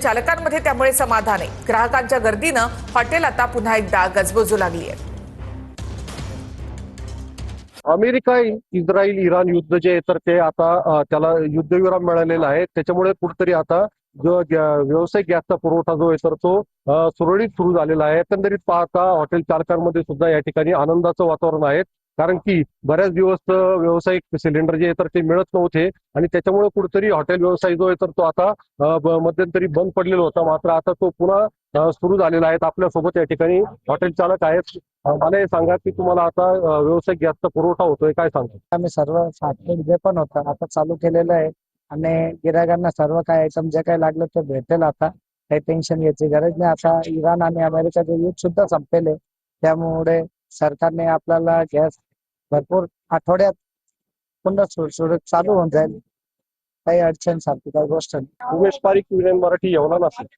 चालकांमध्ये त्यामुळे समाधान आहे। ग्राहकांच्या गर्दीनं हॉटेल आता पुन्हा एकदा गजबजू लागली आहे। अमेरिका, इस्रायल, इराण युद्ध जे आहे तर ते आता त्याला युद्धविराम मिळालेला आहे। त्याच्यामुळे कुठेतरी आता जो व्यावसायिक गॅसचा पुरवठा जो आहे तर तो सुरळीत सुरू झालेला आहे। एकंदरीत पाहता हॉटेल चालकांमध्ये सुद्धा या ठिकाणी आनंदाचं वातावरण आहे, कारण की बऱ्याच दिवस व्यावसायिक सिलेंडर जे आहे तर ते मिळत नव्हते आणि त्याच्यामुळे कुठेतरी हॉटेल व्यवसाय जो आहे तर तो आता मध्यंतरी बंद पडलेला होता, मात्र आता तो पुन्हा सुरू झालेला आहे। आपल्यासोबत या ठिकाणी हॉटेल चालक आहेत। मला हे सांगा की तुम्हाला आता व्यावसायिक गॅसचा पुरवठा होतोय, काय सांगतो? आम्ही सर्व फास्टफूड जे पण होतं आता चालू केलेलं आहे आणि गिरायकांना सर्व काय आयटम जे काही लागलं ते भेटेल। आता काही टेन्शन घ्यायची गरज नाही। आता इराण आणि अमेरिकाचे युद्ध सुद्धा संपलेले, त्यामुळे सरकारने आपल्याला गॅस भरपूर आठवड्यात पुन्हा सुरळीत चालू होऊन जाईल। काही अडचण सारखी काही गोष्ट नाही। उमेश पारिक, मराठी, येवला, नाशिक।